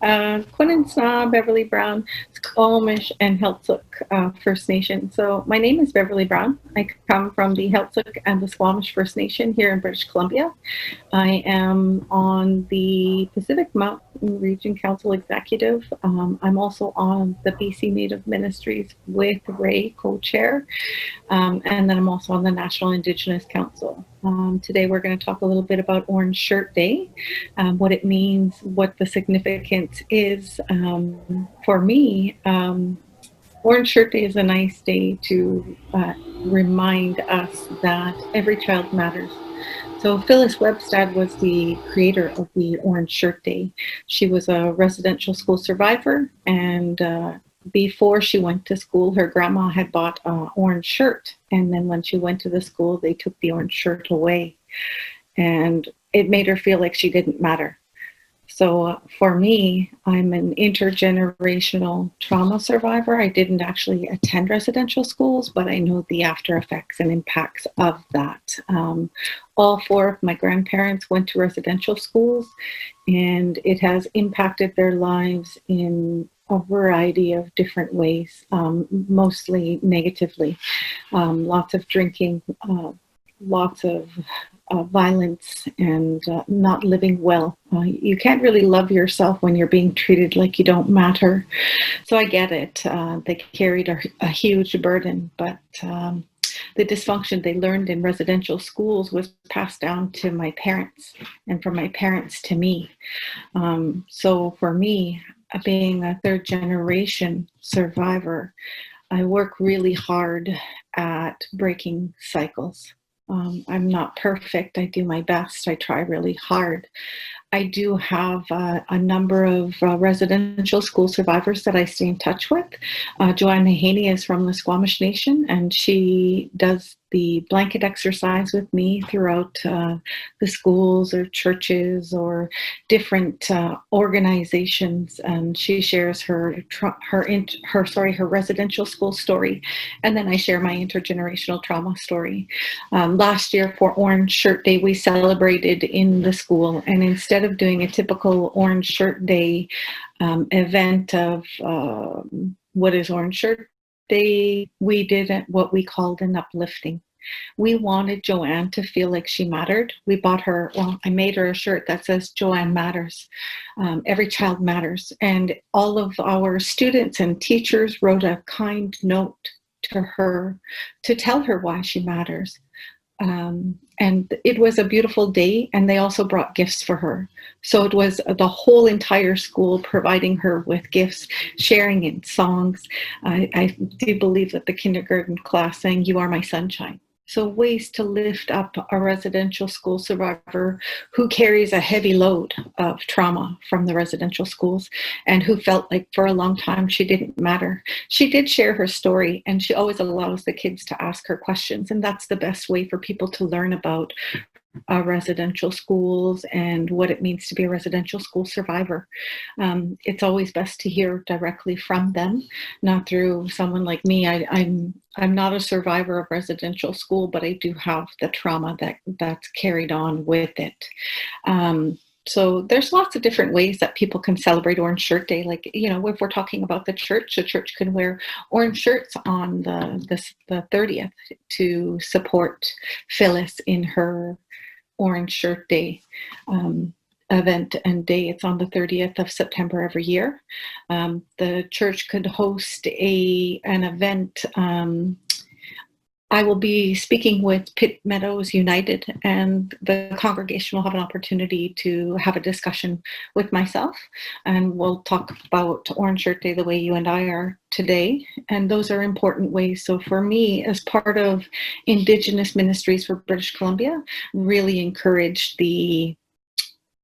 Quinninsna, Beverly Brown, Squamish, and Heiltsuk First Nation. So my name is Beverly Brown. I come from the Heiltsuk and the Squamish First Nation here in British Columbia. I am on the Pacific Mountain Region Council Executive. I'm also on the BC Native Ministries with Ray, co-chair, and then I'm also on the National Indigenous Council. Today we're going to talk a little bit about Orange Shirt Day, what it means, what the significance is for me. Orange Shirt Day is a nice day to remind us that every child matters. So Phyllis Webstad was the creator of the Orange Shirt Day. She was a residential school survivor, and before she went to school, her grandma had bought an orange shirt. And then when she went to the school, they took the orange shirt away. And it made her feel like she didn't matter. So for me, I'm an intergenerational trauma survivor. I didn't actually attend residential schools, but I know the after effects and impacts of that. All four of my grandparents went to residential schools, and it has impacted their lives in a variety of different ways, mostly negatively. Lots of drinking, lots of violence, and not living well. You can't really love yourself when you're being treated like you don't matter. So I get it. They carried a huge burden, but the dysfunction they learned in residential schools was passed down to my parents, and from my parents to me. So for me, being a third generation survivor, I work really hard at breaking cycles. I'm not perfect. I do my best. I try really hard. I do have a number of residential school survivors that I stay in touch with. Joanne Haney is from the Squamish Nation, and she does the blanket exercise with me throughout the schools or churches or different organizations, and she shares her residential school story, and then I share my intergenerational trauma story. Last year for Orange Shirt Day, we celebrated in the school, and instead of doing a typical Orange Shirt Day event of what is Orange Shirt Day, we did what we called an uplifting. We wanted Joanne to feel like she mattered. I made her a shirt that says Joanne matters. Every child matters. And all of our students and teachers wrote a kind note to her to tell her why she matters. And it was a beautiful day, and they also brought gifts for her. So it was the whole entire school providing her with gifts, sharing in songs. I do believe that the kindergarten class sang "You Are My Sunshine." So ways to lift up a residential school survivor who carries a heavy load of trauma from the residential schools and who felt like for a long time she didn't matter. She did share her story, and she always allows the kids to ask her questions. And that's the best way for people to learn about residential schools and what it means to be a residential school survivor. It's always best to hear directly from them, not through someone like me. I'm not a survivor of residential school, but I do have the trauma that's carried on with it. So there's lots of different ways that people can celebrate Orange Shirt Day. Like, if we're talking about the church can wear orange shirts on the 30th to support Phyllis in her Orange Shirt Day event and day. It's on the 30th of September every year. The church could host an event. I will be speaking with Pitt Meadows United, and the congregation will have an opportunity to have a discussion with myself, and we'll talk about Orange Shirt Day the way you and I are today. And those are important ways. So for me, as part of Indigenous Ministries for British Columbia, really encourage the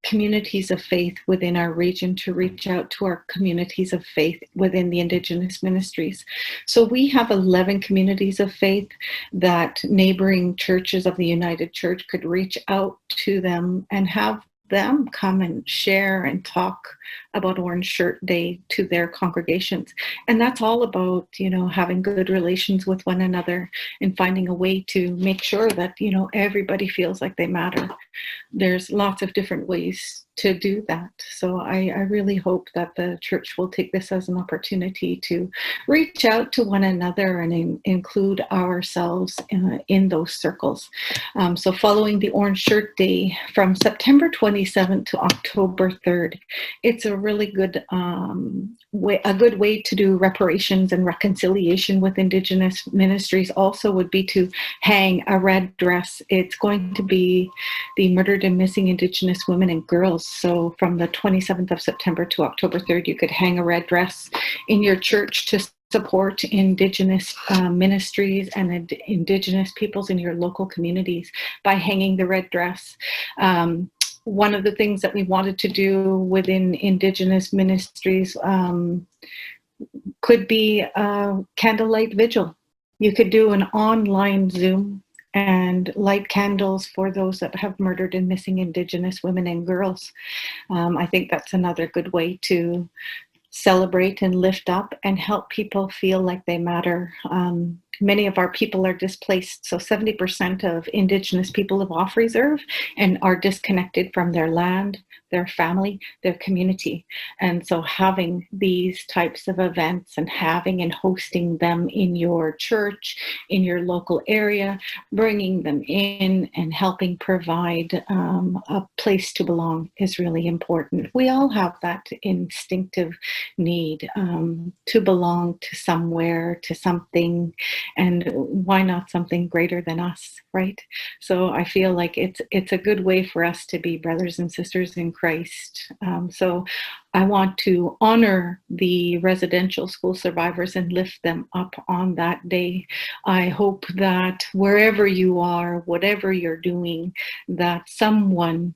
communities of faith within our region to reach out to our communities of faith within the Indigenous ministries. So we have 11 communities of faith that neighboring churches of the United Church could reach out to them and have them come and share and talk about Orange Shirt Day to their congregations. And that's all about, having good relations with one another and finding a way to make sure that, everybody feels like they matter. There's lots of different ways to do that. So I really hope that the church will take this as an opportunity to reach out to one another and include ourselves in those circles. So following the Orange Shirt Day from September 27th to October 3rd, it's a really good a good way to do reparations and reconciliation with Indigenous ministries also would be to hang a red dress. It's going to be the murdered and missing Indigenous women and girls. So from the 27th of September to October 3rd, you could hang a red dress in your church to support Indigenous ministries and Indigenous peoples in your local communities by hanging the red dress. One of the things that we wanted to do within Indigenous ministries could be a candlelight vigil. You could do an online Zoom and light candles for those that have murdered and missing Indigenous women and girls. I think that's another good way to celebrate and lift up and help people feel like they matter. Many of our people are displaced. So 70% of Indigenous people live off reserve and are disconnected from their land, their family, their community. And so having these types of events and having and hosting them in your church, in your local area, bringing them in and helping provide a place to belong is really important. We all have that instinctive need to belong to somewhere, to something, and why not something greater than us, right? So I feel like it's a good way for us to be brothers and sisters in Christ. So I want to honor the residential school survivors and lift them up on that day. I hope that wherever you are, whatever you're doing, that someone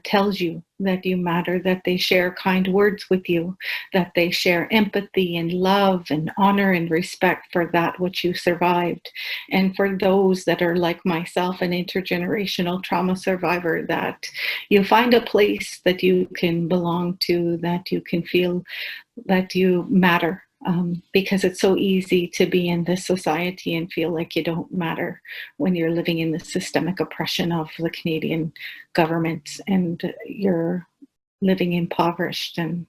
tells you that you matter, that they share kind words with you, that they share empathy and love and honor and respect for that which you survived. And for those that are like myself, an intergenerational trauma survivor, that you find a place that you can belong to, that you can feel that you matter. Because it's so easy to be in this society and feel like you don't matter when you're living in the systemic oppression of the Canadian government and you're living impoverished and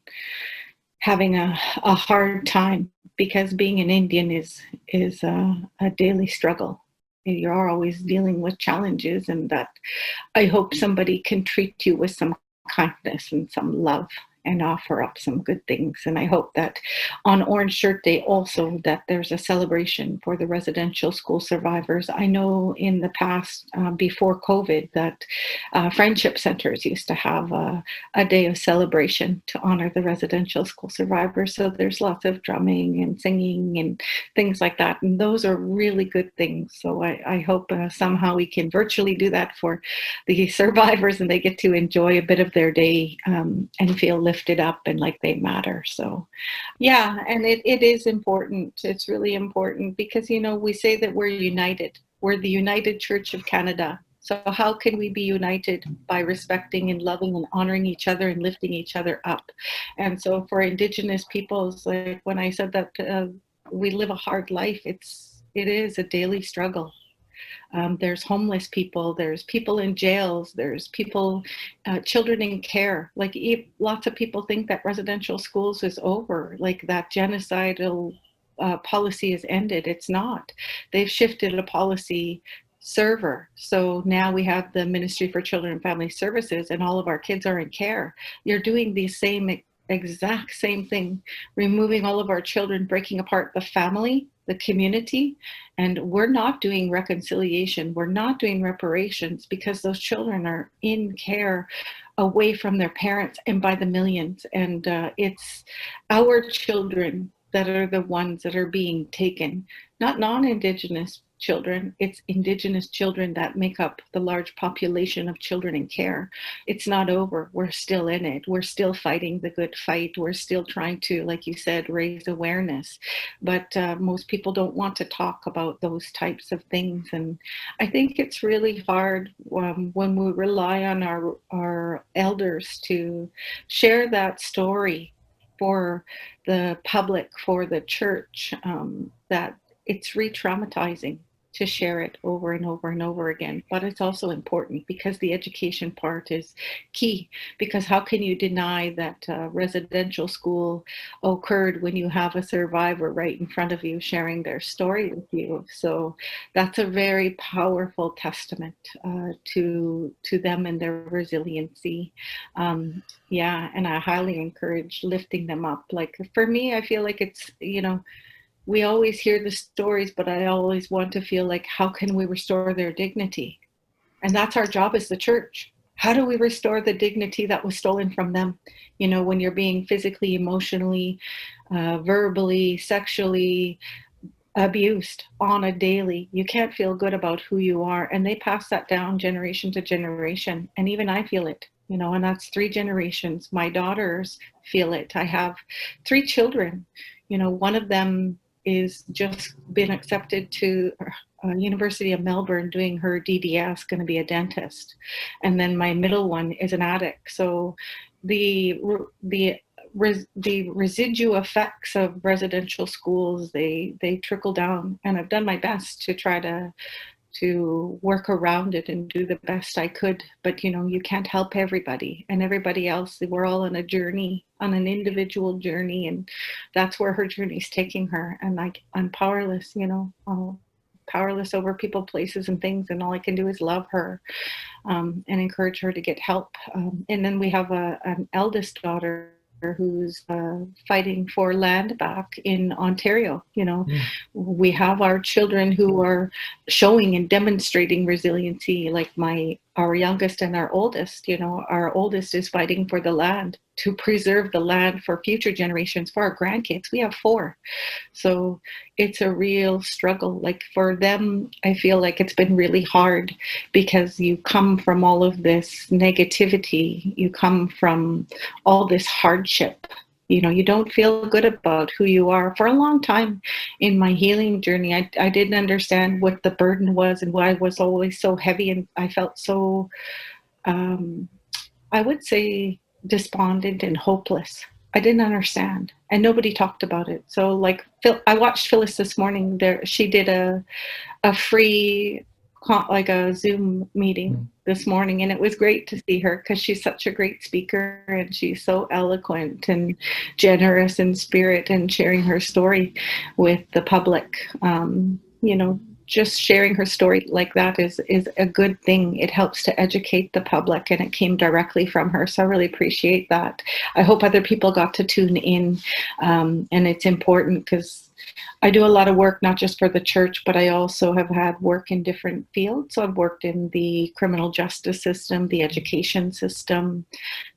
having a hard time, because being an Indian is a daily struggle. You're always dealing with challenges, and that I hope somebody can treat you with some kindness and some love and offer up some good things. And I hope that on Orange Shirt Day also that there's a celebration for the residential school survivors. I know in the past, before COVID, that friendship centers used to have a day of celebration to honor the residential school survivors. So there's lots of drumming and singing and things like that. And those are really good things. So I hope somehow we can virtually do that for the survivors and they get to enjoy a bit of their day and feel lifted up and like they matter. So yeah, and it is important. It's really important because, you know, we say that we're united. We're the United Church of Canada. So how can we be united? By respecting and loving and honoring each other and lifting each other up. And so for Indigenous peoples, like when I said that we live a hard life, it is a daily struggle. There's homeless people, there's people in jails, there's people, children in care. Like lots of people think that residential schools is over, like that genocidal policy is ended. It's not. They've shifted a policy server. So now we have the Ministry for Children and Family Services and all of our kids are in care. You're doing the exact same thing, removing all of our children, breaking apart the family, the community, and we're not doing reconciliation. We're not doing reparations because those children are in care away from their parents and by the millions. And it's our children that are the ones that are being taken, not non-Indigenous children. It's Indigenous children that make up the large population of children in care. It's not over. We're still in it. We're still fighting the good fight. We're still trying to, like you said, raise awareness. But most people don't want to talk about those types of things. And I think it's really hard when we rely on our elders to share that story for the public, for the church, that it's re-traumatizing. to share it over and over and over again. But it's also important because the education part is key. Because how can you deny that residential school occurred when you have a survivor right in front of you sharing their story with you? So that's a very powerful testament to them and their resiliency. Yeah, and I highly encourage lifting them up. Like for me, I feel like it's, we always hear the stories, but I always want to feel like, how can we restore their dignity? And that's our job as the church. How do we restore the dignity that was stolen from them? When you're being physically, emotionally, verbally, sexually abused on a daily, you can't feel good about who you are. And they pass that down generation to generation. And even I feel it, and that's 3 generations. My daughters feel it. I have 3 children. One of them is just been accepted to University of Melbourne doing her DDS, going to be a dentist. And then my middle one is an addict. So the the residual effects of residential schools, they trickle down, and I've done my best to try to work around it and do the best I could. But you can't help everybody, and everybody else, we're all on a journey, on an individual journey, and that's where her journey's taking her. And I'm powerless, powerless over people, places, and things, and all I can do is love her, and encourage her to get help. And then we have an eldest daughter who's fighting for land back in Ontario. We have our children who are showing and demonstrating resiliency, like our youngest and our oldest. Our oldest is fighting for the land, to preserve the land for future generations, for our grandkids. We have 4. So it's a real struggle. Like for them, I feel like it's been really hard because you come from all of this negativity, you come from all this hardship. You don't feel good about who you are. For a long time in my healing journey, I didn't understand what the burden was and why I was always so heavy, and I felt so, um, I would say, despondent and hopeless. I didn't understand, and nobody talked about it. So, like, I watched Phyllis this morning. She did a free, like a Zoom meeting this morning, and it was great to see her because she's such a great speaker, and she's so eloquent and generous in spirit, and sharing her story with the public. Just sharing her story like that is a good thing. It helps to educate the public, and it came directly from her. So I really appreciate that. I hope other people got to tune in, and it's important because I do a lot of work, not just for the church, but I also have had work in different fields. So I've worked in the criminal justice system, the education system,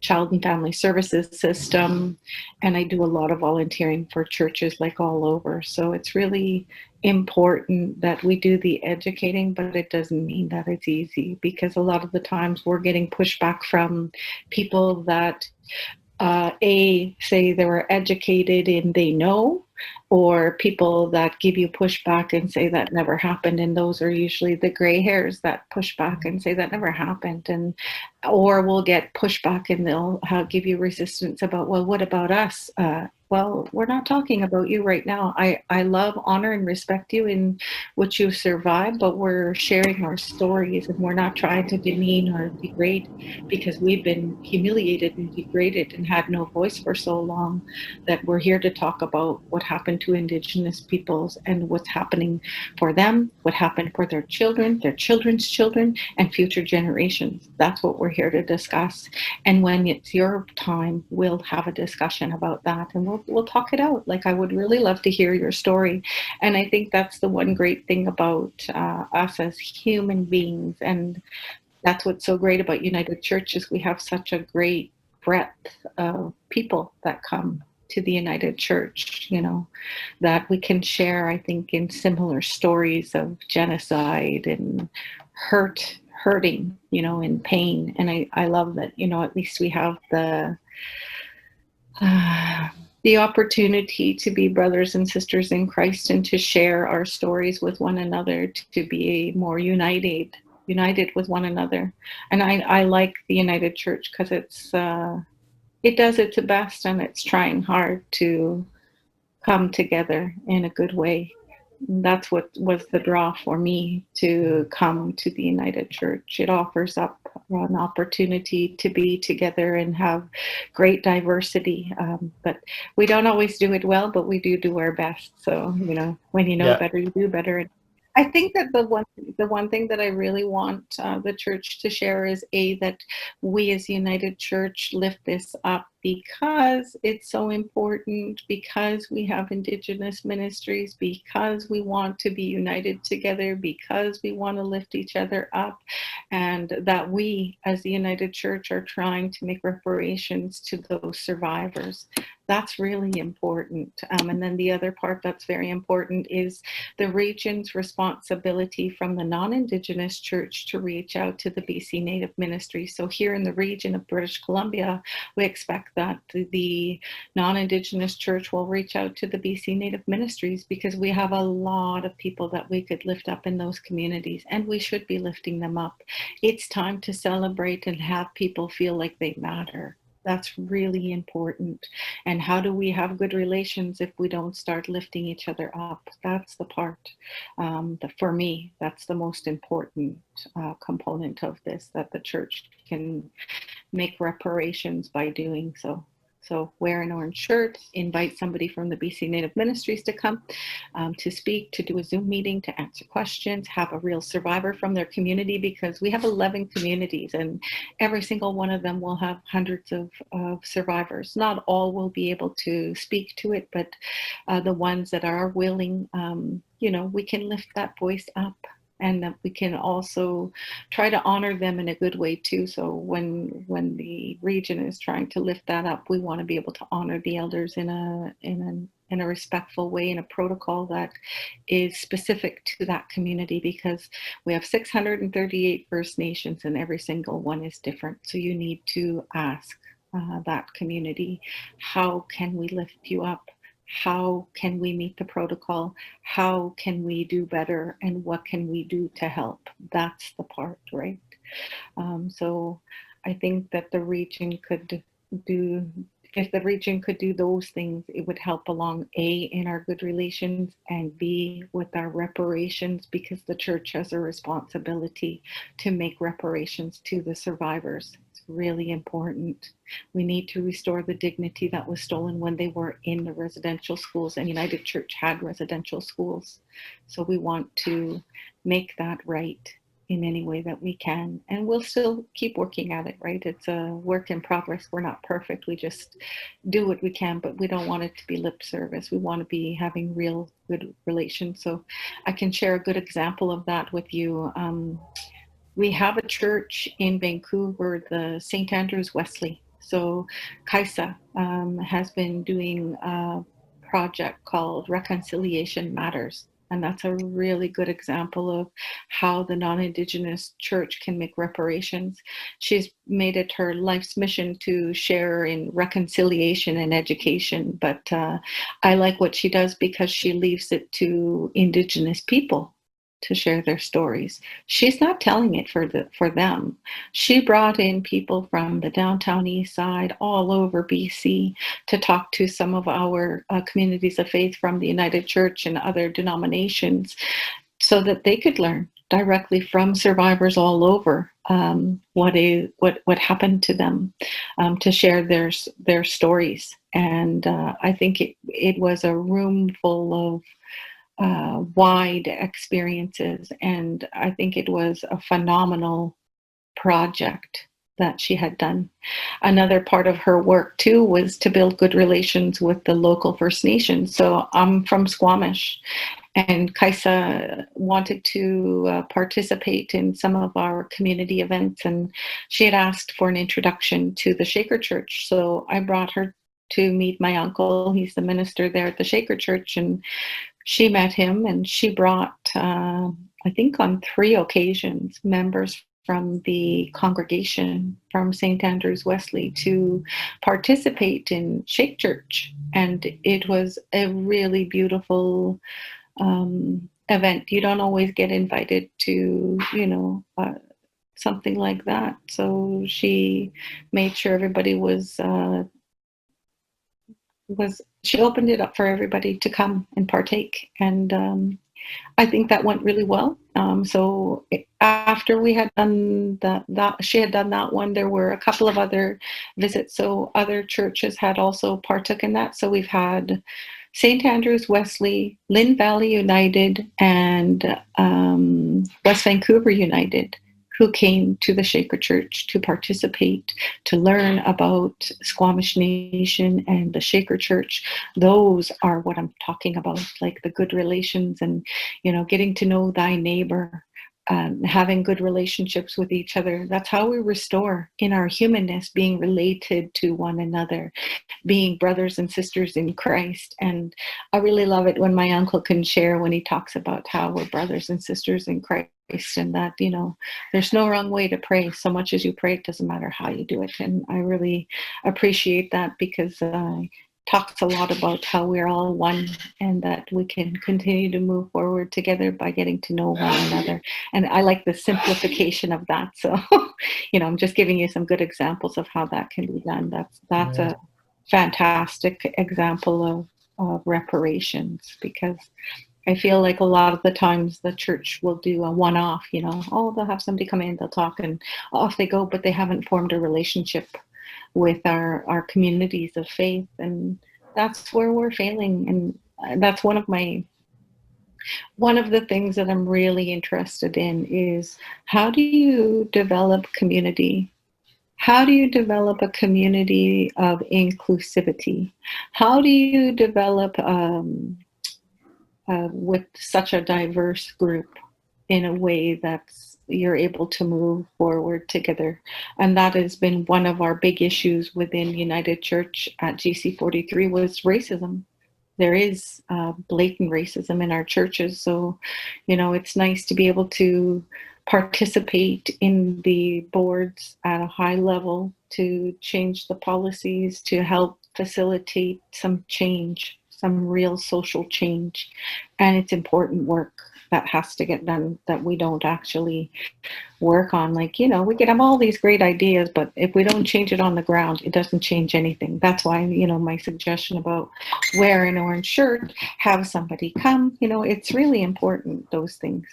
child and family services system, and I do a lot of volunteering for churches like all over. So it's really important that we do the educating, but it doesn't mean that it's easy, because a lot of the times we're getting pushback from people that say they were educated and they know, or people that give you pushback and say that never happened, and those are usually the gray hairs that push back and say that never happened. Or we'll get pushback and they'll give you resistance about, well, what about us? Well, we're not talking about you right now. I love, honor, and respect you in what you've survived, but we're sharing our stories, and we're not trying to demean or degrade, because we've been humiliated and degraded and had no voice for so long, that we're here to talk about what happened to Indigenous peoples and what's happening for them, what happened for their children, their children's children, and future generations. That's what we're here to discuss. And when it's your time, we'll have a discussion about that, and we'll talk it out. Like, I would really love to hear your story. And I think that's the one great thing about us as human beings. And that's what's so great about United Church, is we have such a great breadth of people that come to the United Church, that we can share, I think, in similar stories of genocide and hurting, and pain. And I love that, at least we have the opportunity to be brothers and sisters in Christ, and to share our stories with one another, to be more united with one another. And I like the United Church because it does its best, and it's trying hard to come together in a good way. That's what was the draw for me to come to the United Church. It offers up an opportunity to be together and have great diversity. But we don't always do it well, but we do our best. So, when you know Yeah, better, you do better. And I think that the one thing that I really want the church to share is that we as United Church lift this up because it's so important, because we have Indigenous ministries, because we want to be united together, because we want to lift each other up, and that we as the United Church are trying to make reparations to those survivors. That's really important. And then the other part that's very important is the region's responsibility from the non-Indigenous church to reach out to the BC Native ministry. So here in the region of British Columbia, we expect that the non-Indigenous church will reach out to the BC Native ministries because we have a lot of people that we could lift up in those communities, and we should be lifting them up. It's time to celebrate and have people feel like they matter. That's really important. And how do we have good relations if we don't start lifting each other up? That's the part that for me, that's the most important component of this, that the church can make reparations by doing so. So wear an orange shirt, invite somebody from the BC Native Ministries to come to speak, to do a Zoom meeting, to answer questions, have a real survivor from their community, because we have 11 communities and every single one of them will have hundreds of survivors. Not all will be able to speak to it, but the ones that are willing, we can lift that voice up, and that we can also try to honor them in a good way too. So when the region is trying to lift that up, we want to be able to honor the elders in a respectful way, in a protocol that is specific to that community, because we have 638 First Nations and every single one is different. So you need to ask that community, how can we lift you up? How can we meet the protocol? How can we do better? And what can we do to help? That's the part, right? So I think that the region could do, if the region could do those things, it would help along A, in our good relations, and B, with our reparations, because the church has a responsibility to make reparations to the survivors. It's really important. We need to restore the dignity that was stolen when they were in the residential schools, and United Church had residential schools. So we want to make that right in any way that we can. And we'll still keep working at it, right? It's a work in progress. We're not perfect. We just do what we can, but we don't want it to be lip service. We want to be having real good relations. So I can share a good example of that with you. We have a church in Vancouver, the St. Andrews Wesley. So Kaisa has been doing a project called Reconciliation Matters. And that's a really good example of how the non-Indigenous church can make reparations. She's made it her life's mission to share in reconciliation and education. But I like what she does because she leaves it to Indigenous people to share their stories. She's not telling it for them. She brought in people from the downtown east side, all over BC, to talk to some of our communities of faith from the United Church and other denominations, so that they could learn directly from survivors all over what happened to them, to share their stories. And I think it was a room full of wide experiences. And I think it was a phenomenal project that she had done. Another part of her work too was to build good relations with the local First Nations. So I'm from Squamish, and Kaisa wanted to participate in some of our community events, and she had asked for an introduction to the Shaker Church. So I brought her to meet my uncle. He's the minister there at the Shaker Church, and she met him, and she brought, I think on 3 occasions, members from the congregation from St. Andrews Wesley to participate in Shake Church. And it was a really beautiful event. You don't always get invited to, something like that. So she made sure everybody was she opened it up for everybody to come and partake. And I think that went really well. After we had done that she had done that one, there were a couple of other visits. So other churches had also partook in that. So we've had St. Andrews Wesley, Lynn Valley United, and West Vancouver United, who came to the Shaker Church to participate, to learn about Squamish Nation and the Shaker Church. Those are what I'm talking about, like the good relations and, getting to know thy neighbor, having good relationships with each other. That's how we restore in our humanness, being related to one another, being brothers and sisters in Christ. And I really love it when my uncle can share when he talks about how we're brothers and sisters in Christ, and that, there's no wrong way to pray. So much as you pray, it doesn't matter how you do it. And I really appreciate that, because talks a lot about how we're all one, and that we can continue to move forward together by getting to know one another. And I like the simplification of that. So, I'm just giving you some good examples of how that can be done. That's Yeah. a fantastic example of reparations, because I feel like a lot of the times the church will do a one-off, oh, they'll have somebody come in, they'll talk, and off they go, but they haven't formed a relationship with our communities of faith. And that's where we're failing. And that's one of the things that I'm really interested in is, how do you develop community? How do you develop a community of inclusivity? How do you develop with such a diverse group in a way that's you're able to move forward together? And that has been one of our big issues within United Church at GC43, was racism. There is blatant racism in our churches. So, it's nice to be able to participate in the boards at a high level to change the policies, to help facilitate some change, some real social change. And it's important work that has to get done that we don't actually work on. Like, we can have all these great ideas, but if we don't change it on the ground, it doesn't change anything. That's why, my suggestion about wear an orange shirt, have somebody come, it's really important, those things.